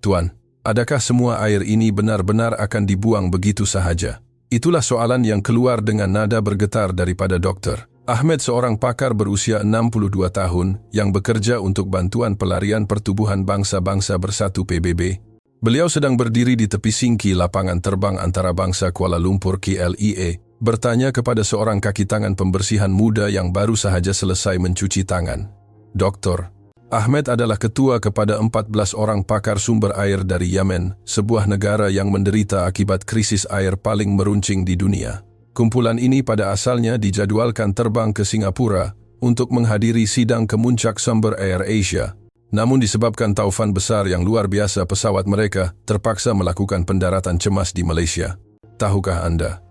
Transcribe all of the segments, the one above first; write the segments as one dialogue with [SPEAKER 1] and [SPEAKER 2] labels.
[SPEAKER 1] Tuan, adakah semua air ini benar-benar akan dibuang begitu sahaja? Itulah soalan yang keluar dengan nada bergetar daripada dokter. Ahmed, seorang pakar berusia 62 tahun yang bekerja untuk Bantuan Pelarian Pertubuhan Bangsa-Bangsa Bersatu PBB. Beliau sedang berdiri di tepi singki lapangan terbang antarabangsa Kuala Lumpur KLIA, bertanya kepada seorang kaki tangan pembersihan muda yang baru sahaja selesai mencuci tangan. Doktor, Ahmed adalah ketua kepada 14 orang pakar sumber air dari Yemen, sebuah negara yang menderita akibat krisis air paling meruncing di dunia. Kumpulan ini pada asalnya dijadwalkan terbang ke Singapura untuk menghadiri sidang kemuncak sumber Air Asia. Namun disebabkan taufan besar yang luar biasa, pesawat mereka terpaksa melakukan pendaratan cemas di Malaysia. Tahukah Anda?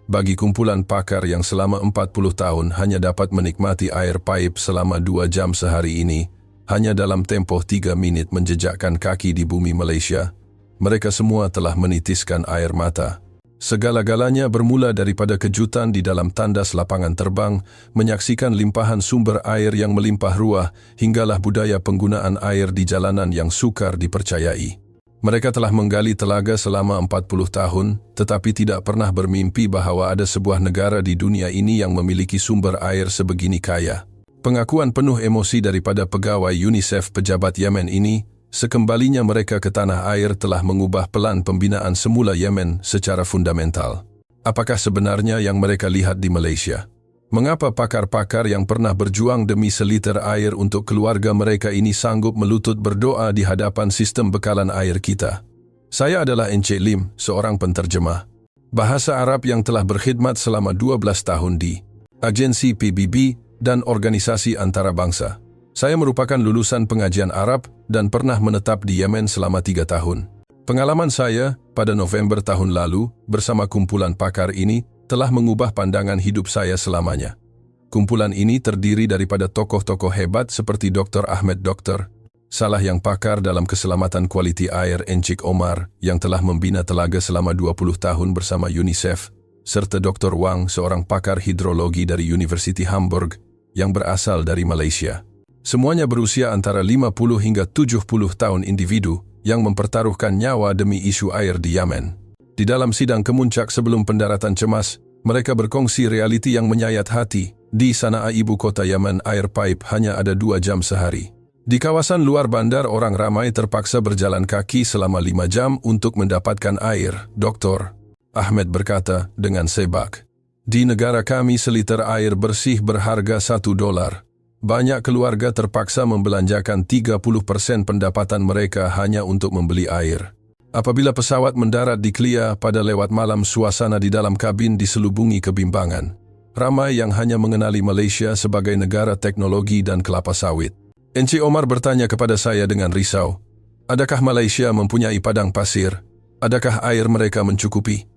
[SPEAKER 1] Bagi kumpulan pakar yang selama 40 tahun hanya dapat menikmati air paip selama 2 jam sehari ini, hanya dalam tempoh 3 menit menjejakkan kaki di bumi Malaysia, mereka semua telah menitiskan air mata. Segala-galanya bermula daripada kejutan di dalam tandas lapangan terbang, menyaksikan limpahan sumber air yang melimpah ruah, hinggalah budaya penggunaan air di jalanan yang sukar dipercayai. Mereka telah menggali telaga selama 40 tahun, tetapi tidak pernah bermimpi bahawa ada sebuah negara di dunia ini yang memiliki sumber air sebegini kaya. Pengakuan penuh emosi daripada pegawai UNICEF pejabat Yemen ini, sekembalinya mereka ke tanah air, telah mengubah pelan pembinaan semula Yemen secara fundamental. Apakah sebenarnya yang mereka lihat di Malaysia? Mengapa pakar-pakar yang pernah berjuang demi seliter air untuk keluarga mereka ini sanggup melutut berdoa di hadapan sistem bekalan air kita? Saya adalah Encik Lim, seorang penterjemah bahasa Arab yang telah berkhidmat selama 12 tahun di agensi PBB dan organisasi antarabangsa. Saya merupakan lulusan pengajian Arab dan pernah menetap di Yemen selama 3 tahun. Pengalaman saya pada November tahun lalu bersama kumpulan pakar ini telah mengubah pandangan hidup saya selamanya. Kumpulan ini terdiri daripada tokoh-tokoh hebat seperti Dr. Ahmed Dokter, salah yang pakar dalam keselamatan kualiti air Encik Omar yang telah membina telaga selama 20 tahun bersama UNICEF, serta Dr. Wang, seorang pakar hidrologi dari University Hamburg yang berasal dari Malaysia. Semuanya berusia antara 50 hingga 70 tahun, individu yang mempertaruhkan nyawa demi isu air di Yemen. Di dalam sidang kemuncak sebelum pendaratan cemas, mereka berkongsi realiti yang menyayat hati. Di Sanaa, ibu kota Yemen, air paip hanya ada 2 jam sehari. Di kawasan luar bandar, orang ramai terpaksa berjalan kaki selama 5 jam untuk mendapatkan air. Dr. Ahmed berkata dengan sebak, "Di negara kami seliter air bersih berharga $1. Banyak keluarga terpaksa membelanjakan 30% pendapatan mereka hanya untuk membeli air. Apabila pesawat mendarat di Kelia pada lewat malam, suasana di dalam kabin diselubungi kebimbangan. Ramai yang hanya mengenali Malaysia sebagai negara teknologi dan kelapa sawit." Encik Omar bertanya kepada saya dengan risau, "Adakah Malaysia mempunyai padang pasir? Adakah air mereka mencukupi?"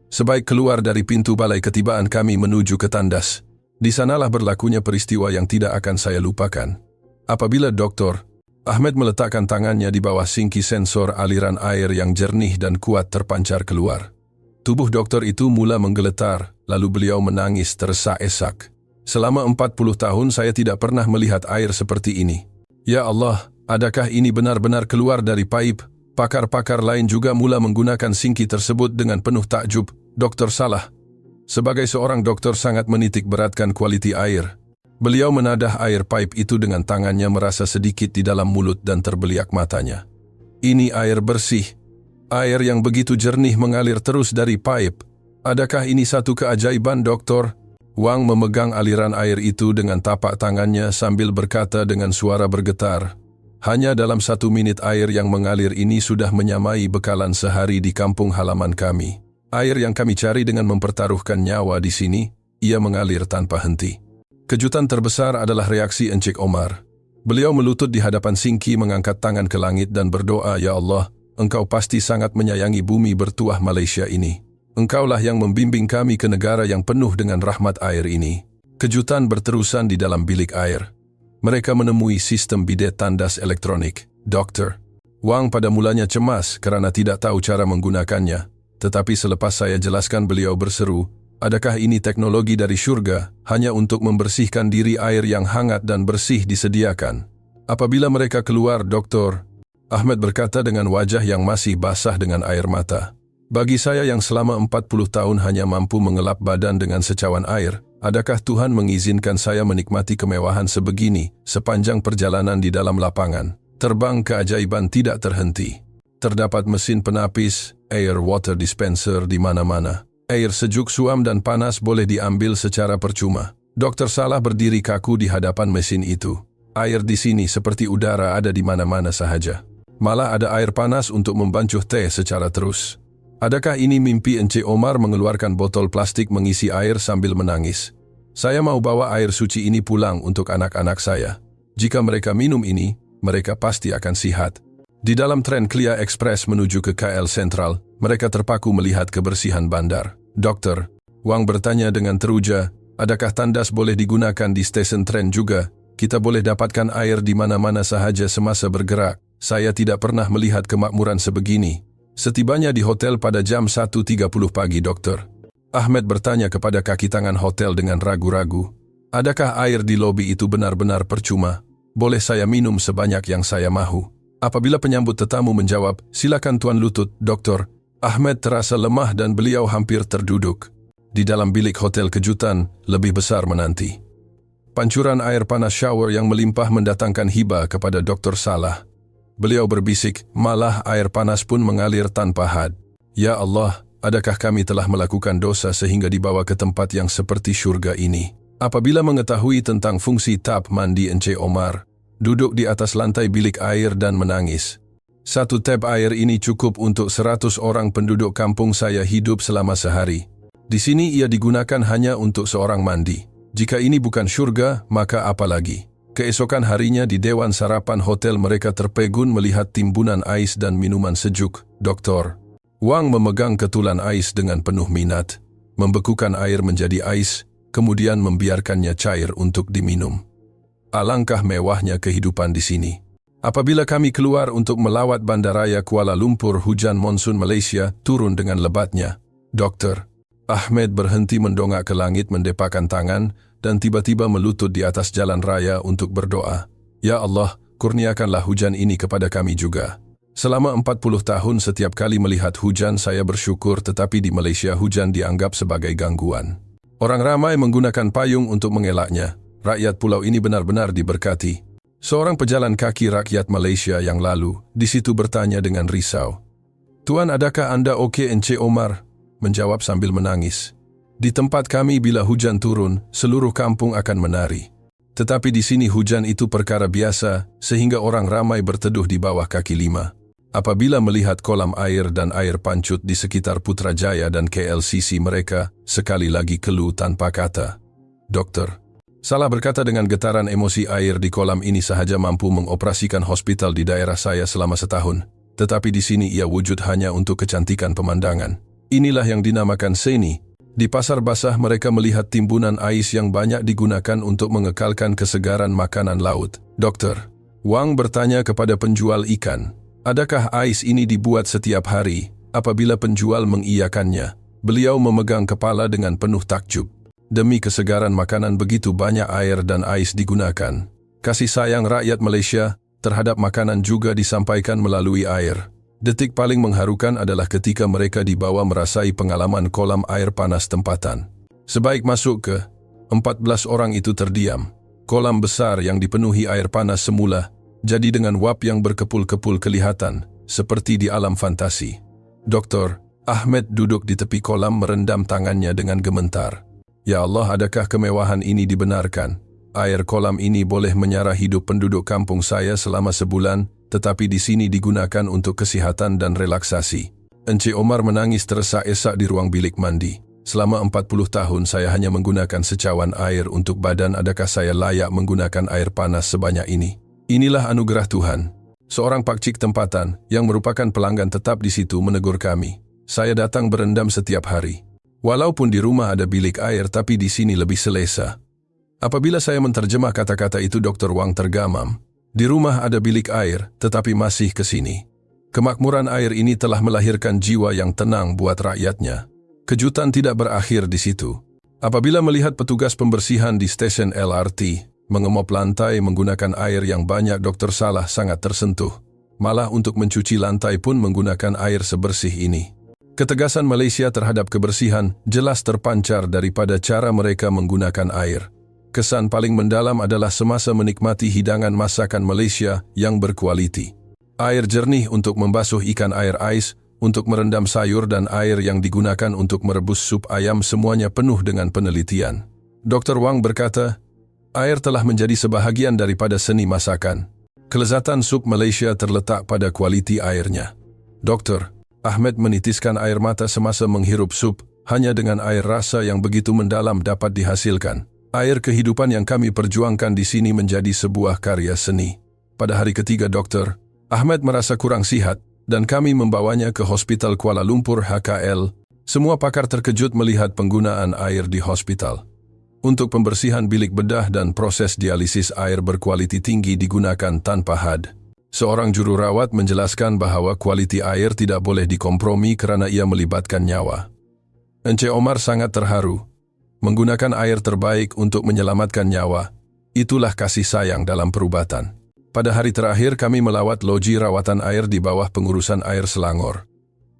[SPEAKER 1] Sebaik keluar dari pintu balai ketibaan kami menuju ke tandas, di sanalah berlakunya peristiwa yang tidak akan saya lupakan. Apabila Dr. Ahmed meletakkan tangannya di bawah singki sensor, aliran air yang jernih dan kuat terpancar keluar. Tubuh doktor itu mula menggeletar, lalu beliau menangis tersesak-esak. "Selama 40 tahun saya tidak pernah melihat air seperti ini. Ya Allah, adakah ini benar-benar keluar dari paip?" Pakar-pakar lain juga mula menggunakan singki tersebut dengan penuh takjub. Doktor salah. Sebagai seorang doktor sangat menitik beratkan kualiti air. Beliau menadah air paip itu dengan tangannya, merasa sedikit di dalam mulut dan terbeliak matanya. "Ini air bersih. Air yang begitu jernih mengalir terus dari paip. Adakah ini satu keajaiban, doktor?" Wang memegang aliran air itu dengan tapak tangannya sambil berkata dengan suara bergetar, "Hanya dalam 1 menit air yang mengalir ini sudah menyamai bekalan sehari di kampung halaman kami. Air yang kami cari dengan mempertaruhkan nyawa di sini, ia mengalir tanpa henti." Kejutan terbesar adalah reaksi Encik Omar. Beliau melutut di hadapan singki, mengangkat tangan ke langit dan berdoa, "Ya Allah, Engkau pasti sangat menyayangi bumi bertuah Malaysia ini. Engkaulah yang membimbing kami ke negara yang penuh dengan rahmat air ini." Kejutan berterusan di dalam bilik air. Mereka menemui sistem bidet tandas elektronik. Dr. Wang pada mulanya cemas kerana tidak tahu cara menggunakannya. Tetapi selepas saya jelaskan, beliau berseru, "Adakah ini teknologi dari syurga, hanya untuk membersihkan diri? Air yang hangat dan bersih disediakan. Apabila mereka keluar, Doktor Ahmed berkata dengan wajah yang masih basah dengan air mata. Bagi saya yang selama 40 tahun hanya mampu mengelap badan dengan secawan air, adakah Tuhan mengizinkan saya menikmati kemewahan sebegini sepanjang perjalanan di dalam lapangan? Terbang keajaiban tidak terhenti. Terdapat mesin penapis, air water dispenser di mana-mana. Air sejuk suam dan panas boleh diambil secara percuma. Dr. Salah berdiri kaku di hadapan mesin itu. Air di sini seperti udara ada di mana-mana sahaja. Malah ada air panas untuk membancuh teh secara terus. Adakah ini mimpi Encik Omar mengeluarkan botol plastik mengisi air sambil menangis? Saya mau bawa air suci ini pulang untuk anak-anak saya. Jika mereka minum ini, mereka pasti akan sihat. Di dalam tren Clia Express menuju ke KL Sentral, mereka terpaku melihat kebersihan bandar. Dokter, Wang bertanya dengan teruja, adakah tandas boleh digunakan di stesen tren juga? Kita boleh dapatkan air di mana-mana sahaja semasa bergerak. Saya tidak pernah melihat kemakmuran sebegini. Setibanya di hotel pada jam 1.30 pagi, dokter. Ahmed bertanya kepada kaki tangan hotel dengan ragu-ragu. Adakah air di lobi itu benar-benar percuma? Boleh saya minum sebanyak yang saya mahu? Apabila penyambut tetamu menjawab, silakan Tuan Lutut, dokter. Ahmed terasa lemah dan beliau hampir terduduk. Di dalam bilik hotel kejutan, lebih besar menanti. Pancuran air panas shower yang melimpah mendatangkan hibah kepada Dr. Salah. Beliau berbisik, malah air panas pun mengalir tanpa had. Ya Allah, adakah kami telah melakukan dosa sehingga dibawa ke tempat yang seperti syurga ini? Apabila mengetahui tentang fungsi tap mandi Encik Omar, duduk di atas lantai bilik air dan menangis. Satu tap air ini cukup untuk 100 orang penduduk kampung saya hidup selama sehari. Di sini ia digunakan hanya untuk seorang mandi. Jika ini bukan syurga, maka apa lagi? Keesokan harinya di dewan sarapan hotel mereka terpegun melihat timbunan ais dan minuman sejuk. Doktor Wang memegang ketulan ais dengan penuh minat, membekukan air menjadi ais, kemudian membiarkannya cair untuk diminum. Alangkah mewahnya kehidupan di sini. Apabila kami keluar untuk melawat bandaraya Kuala Lumpur, hujan monsun Malaysia turun dengan lebatnya. Dokter Ahmed berhenti mendongak ke langit mendepakkan tangan dan tiba-tiba melutut di atas jalan raya untuk berdoa. Ya Allah, kurniakanlah hujan ini kepada kami juga. Selama 40 tahun setiap kali melihat hujan saya bersyukur, tetapi di Malaysia hujan dianggap sebagai gangguan. Orang ramai menggunakan payung untuk mengelaknya. Rakyat pulau ini benar-benar diberkati. Seorang pejalan kaki rakyat Malaysia yang lalu di situ bertanya dengan risau. Tuan, adakah Anda okey, Encik Omar? Menjawab sambil menangis. Di tempat kami bila hujan turun, seluruh kampung akan menari. Tetapi di sini hujan itu perkara biasa, sehingga orang ramai berteduh di bawah kaki lima. Apabila melihat kolam air dan air pancut di sekitar Putrajaya dan KLCC, mereka sekali lagi keluh tanpa kata. Dokter Salah berkata dengan getaran emosi, air di kolam ini sahaja mampu mengoperasikan hospital di daerah saya selama setahun. Tetapi di sini ia wujud hanya untuk kecantikan pemandangan. Inilah yang dinamakan seni. Di pasar basah mereka melihat timbunan ais yang banyak digunakan untuk mengekalkan kesegaran makanan laut. Dokter Wang bertanya kepada penjual ikan, adakah ais ini dibuat setiap hari? Apabila penjual mengiyakannya, beliau memegang kepala dengan penuh takjub. Demi kesegaran makanan begitu banyak air dan ais digunakan. Kasih sayang rakyat Malaysia terhadap makanan juga disampaikan melalui air. Detik paling mengharukan adalah ketika mereka dibawa merasai pengalaman kolam air panas tempatan. Sebaik masuk ke, 14 orang itu terdiam. Kolam besar yang dipenuhi air panas semula jadi dengan wap yang berkepul-kepul kelihatan, seperti di alam fantasi. Dr. Ahmed duduk di tepi kolam merendam tangannya dengan gemetar. Ya Allah, adakah kemewahan ini dibenarkan? Air kolam ini boleh menyara hidup penduduk kampung saya selama sebulan, tetapi di sini digunakan untuk kesihatan dan relaksasi. Encik Omar menangis teresa-esa di ruang bilik mandi. Selama 40 tahun saya hanya menggunakan secawan air untuk badan, adakah saya layak menggunakan air panas sebanyak ini? Inilah anugerah Tuhan. Seorang pakcik tempatan yang merupakan pelanggan tetap di situ menegur kami. Saya datang berendam setiap hari. Walaupun di rumah ada bilik air, tapi di sini lebih selesa. Apabila saya menterjemah kata-kata itu, Dr. Wang tergamam. Di rumah ada bilik air, tetapi masih ke sini. Kemakmuran air ini telah melahirkan jiwa yang tenang buat rakyatnya. Kejutan tidak berakhir di situ. Apabila melihat petugas pembersihan di stesen LRT mengemop lantai menggunakan air yang banyak, Dr. Salah sangat tersentuh. malah untuk mencuci lantai pun menggunakan air sebersih ini. Ketegasan Malaysia terhadap kebersihan jelas terpancar daripada cara mereka menggunakan air. Kesan paling mendalam adalah semasa menikmati hidangan masakan Malaysia yang berkualiti. Air jernih untuk membasuh ikan air ais, untuk merendam sayur dan air yang digunakan untuk merebus sup ayam semuanya penuh dengan penelitian. Dr. Wang berkata, air telah menjadi sebahagian daripada seni masakan. Kelezatan sup Malaysia terletak pada kualiti airnya. Doktor, Ahmed menitiskan air mata semasa menghirup sup, hanya dengan air rasa yang begitu mendalam dapat dihasilkan. Air kehidupan yang kami perjuangkan di sini menjadi sebuah karya seni. Pada hari ketiga dokter, Ahmed merasa kurang sihat dan kami membawanya ke Hospital Kuala Lumpur HKL. Semua pakar terkejut melihat penggunaan air di hospital. Untuk pembersihan bilik bedah dan proses dialisis air berkualiti tinggi digunakan tanpa had. Seorang juru rawat menjelaskan bahawa kualiti air tidak boleh dikompromi kerana ia melibatkan nyawa. Encik Omar sangat terharu. Menggunakan air terbaik untuk menyelamatkan nyawa, itulah kasih sayang dalam perubatan. Pada hari terakhir kami melawat loji rawatan air di bawah pengurusan air Selangor.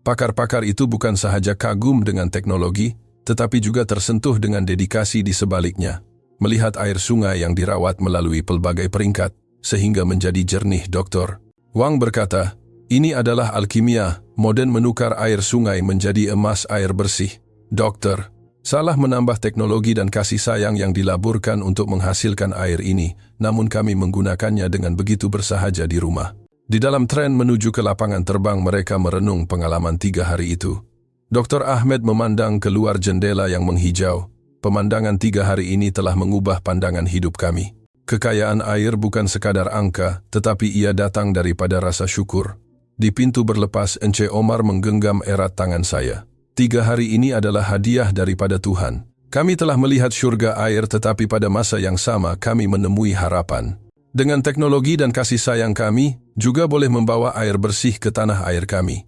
[SPEAKER 1] Pakar-pakar itu bukan sahaja kagum dengan teknologi, tetapi juga tersentuh dengan dedikasi di sebaliknya. Melihat air sungai yang dirawat melalui pelbagai peringkat, sehingga menjadi jernih doktor. Wang berkata, ini adalah alkimia, moden menukar air sungai menjadi emas air bersih. Dokter, salah menambah teknologi dan kasih sayang yang dilaburkan untuk menghasilkan air ini, namun kami menggunakannya dengan begitu bersahaja di rumah. Di dalam tren menuju ke lapangan terbang mereka merenung pengalaman 3 hari itu. Dr. Ahmed memandang keluar jendela yang menghijau. Pemandangan 3 hari ini telah mengubah pandangan hidup kami. Kekayaan air bukan sekadar angka, tetapi ia datang daripada rasa syukur. Di pintu berlepas, Encik Omar menggenggam erat tangan saya. 3 hari ini adalah hadiah daripada Tuhan. Kami telah melihat syurga air, tetapi pada masa yang sama kami menemui harapan. Dengan teknologi dan kasih sayang kami, juga boleh membawa air bersih ke tanah air kami.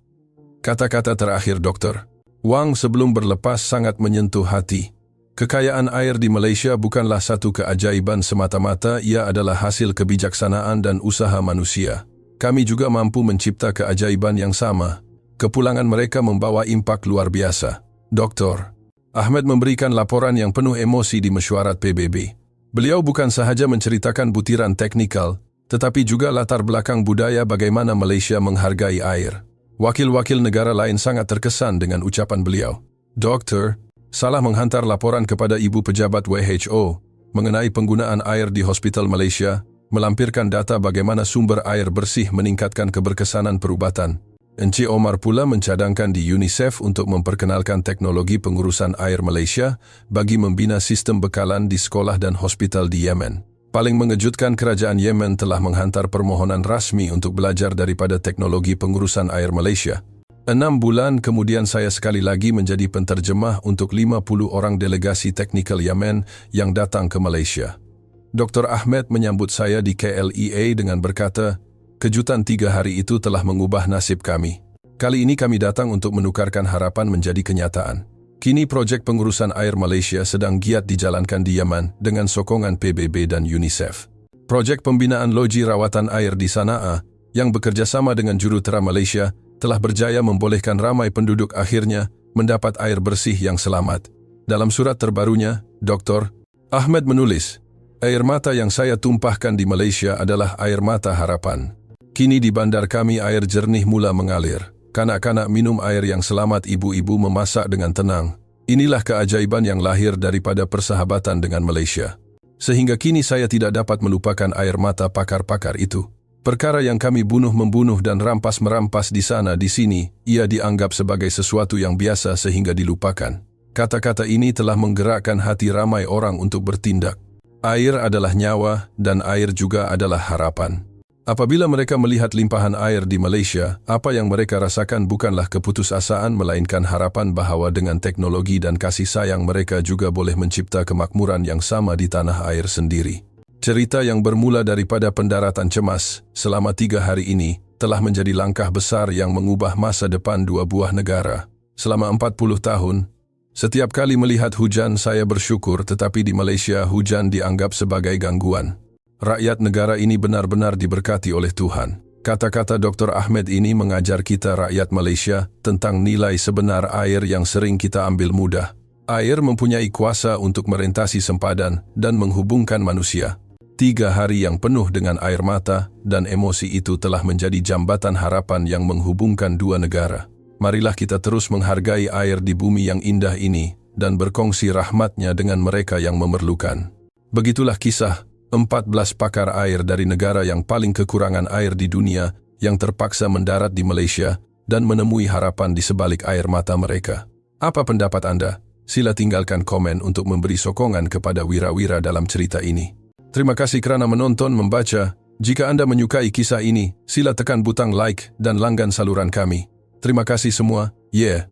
[SPEAKER 1] Kata-kata terakhir dokter Wang sebelum berlepas sangat menyentuh hati. Kekayaan air di Malaysia bukanlah satu keajaiban semata-mata, ia adalah hasil kebijaksanaan dan usaha manusia. Kami juga mampu mencipta keajaiban yang sama. Kepulangan mereka membawa impak luar biasa. Doktor Ahmed memberikan laporan yang penuh emosi di mesyuarat PBB. Beliau bukan sahaja menceritakan butiran teknikal, tetapi juga latar belakang budaya bagaimana Malaysia menghargai air. Wakil-wakil negara lain sangat terkesan dengan ucapan beliau. Doktor, salah menghantar laporan kepada ibu pejabat WHO mengenai penggunaan air di Hospital Malaysia, melampirkan data bagaimana sumber air bersih meningkatkan keberkesanan perubatan. Encik Omar pula mencadangkan di UNICEF untuk memperkenalkan teknologi pengurusan air Malaysia bagi membina sistem bekalan di sekolah dan hospital di Yemen. Paling mengejutkan, kerajaan Yemen telah menghantar permohonan rasmi untuk belajar daripada teknologi pengurusan air Malaysia. 6 bulan kemudian saya sekali lagi menjadi penterjemah untuk 50 orang delegasi teknikal Yemen yang datang ke Malaysia. Dr. Ahmed menyambut saya di KLEA dengan berkata, kejutan 3 hari itu telah mengubah nasib kami. Kali ini kami datang untuk menukarkan harapan menjadi kenyataan. Kini projek pengurusan air Malaysia sedang giat dijalankan di Yaman dengan sokongan PBB dan UNICEF. Projek pembinaan loji rawatan air di Sana'a yang bekerjasama dengan Jurutera Malaysia telah berjaya membolehkan ramai penduduk akhirnya mendapat air bersih yang selamat. Dalam surat terbarunya, Dr. Ahmed menulis, air mata yang saya tumpahkan di Malaysia adalah air mata harapan. Kini di bandar kami air jernih mula mengalir. Kanak-kanak minum air yang selamat, ibu-ibu memasak dengan tenang. Inilah keajaiban yang lahir daripada persahabatan dengan Malaysia. Sehingga kini saya tidak dapat melupakan air mata pakar-pakar itu. Perkara yang kami bunuh-membunuh dan rampas-merampas di sana di sini, ia dianggap sebagai sesuatu yang biasa sehingga dilupakan. Kata-kata ini telah menggerakkan hati ramai orang untuk bertindak. Air adalah nyawa dan air juga adalah harapan. Apabila mereka melihat limpahan air di Malaysia, apa yang mereka rasakan bukanlah keputusasaan melainkan harapan bahawa dengan teknologi dan kasih sayang mereka juga boleh mencipta kemakmuran yang sama di tanah air sendiri. Cerita yang bermula daripada pendaratan cemas selama 3 hari ini telah menjadi langkah besar yang mengubah masa depan 2 buah negara. Selama 40 tahun, setiap kali melihat hujan saya bersyukur, tetapi di Malaysia hujan dianggap sebagai gangguan. Rakyat negara ini benar-benar diberkati oleh Tuhan. Kata-kata Dr. Ahmed ini mengajar kita rakyat Malaysia tentang nilai sebenar air yang sering kita ambil mudah. Air mempunyai kuasa untuk merentasi sempadan dan menghubungkan manusia. 3 hari yang penuh dengan air mata dan emosi itu telah menjadi jambatan harapan yang menghubungkan 2 negara. Marilah kita terus menghargai air di bumi yang indah ini dan berkongsi rahmatnya dengan mereka yang memerlukan. Begitulah kisah 14 pakar air dari negara yang paling kekurangan air di dunia yang terpaksa mendarat di Malaysia dan menemui harapan di sebalik air mata mereka. Apa pendapat Anda? Sila tinggalkan komen untuk memberi sokongan kepada wira-wira dalam cerita ini. Terima kasih kerana menonton, membaca. Jika Anda menyukai kisah ini, sila tekan butang like dan langgan saluran kami. Terima kasih semua. Yeah.